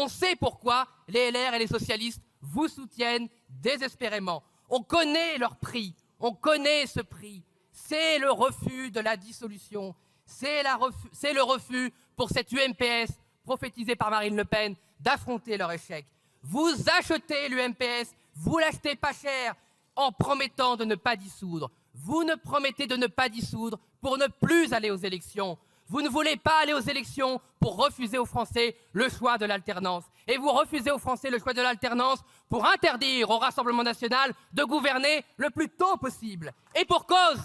On sait pourquoi les LR et les socialistes vous soutiennent désespérément. On connaît leur prix, on connaît ce prix. C'est le refus de la dissolution, c'est le refus pour cette UMPS prophétisée par Marine Le Pen d'affronter leur échec. Vous achetez l'UMPS, vous l'achetez pas cher en promettant de ne pas dissoudre. Vous ne promettez de ne pas dissoudre pour ne plus aller aux élections. Vous ne voulez pas aller aux élections pour refuser aux Français le choix de l'alternance. Et vous refusez aux Français le choix de l'alternance pour interdire au Rassemblement national de gouverner le plus tôt possible. Et pour cause,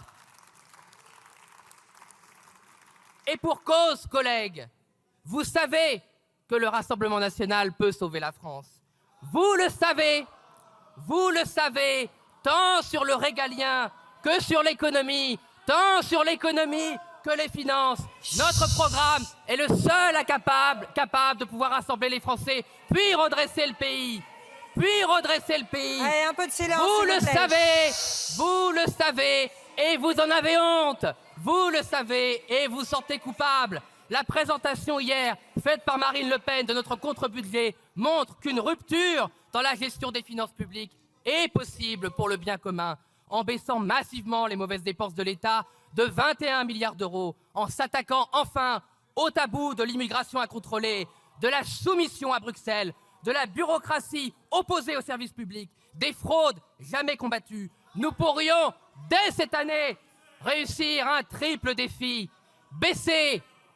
collègues, vous savez que le Rassemblement national peut sauver la France. Vous le savez, tant sur le régalien que sur l'économie, tant sur l'économie que les finances. Notre programme est le seul capable de pouvoir rassembler les Français, puis redresser le pays. Allez, un peu de silence, Vous le s'il vous plaît. savez, et vous en avez honte. Vous le savez, et vous sentez coupable. La présentation hier, faite par Marine Le Pen de notre contre-budget, montre qu'une rupture dans la gestion des finances publiques est possible pour le bien commun, en baissant massivement les mauvaises dépenses de l'État de 21 milliards d'euros, en s'attaquant enfin au tabou de l'immigration incontrôlée, de la soumission à Bruxelles, de la bureaucratie opposée aux services publics, des fraudes jamais combattues. Nous pourrions, dès cette année, réussir un triple défi.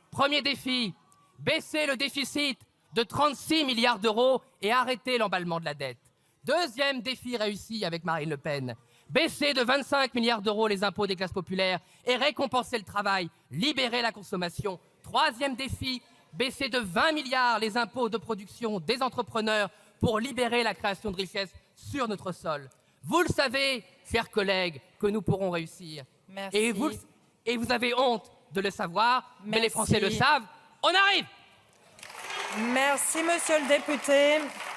Premier défi, baisser le déficit de 36 milliards d'euros et arrêter l'emballement de la dette. Deuxième défi réussi avec Marine Le Pen, baisser de 25 milliards d'euros les impôts des classes populaires et récompenser le travail, libérer la consommation. Troisième défi, baisser de 20 milliards les impôts de production des entrepreneurs pour libérer la création de richesses sur notre sol. Vous le savez, chers collègues, que nous pourrons réussir. Merci. Et vous avez honte de le savoir, mais les Français le savent. On arrive! Merci, monsieur le député.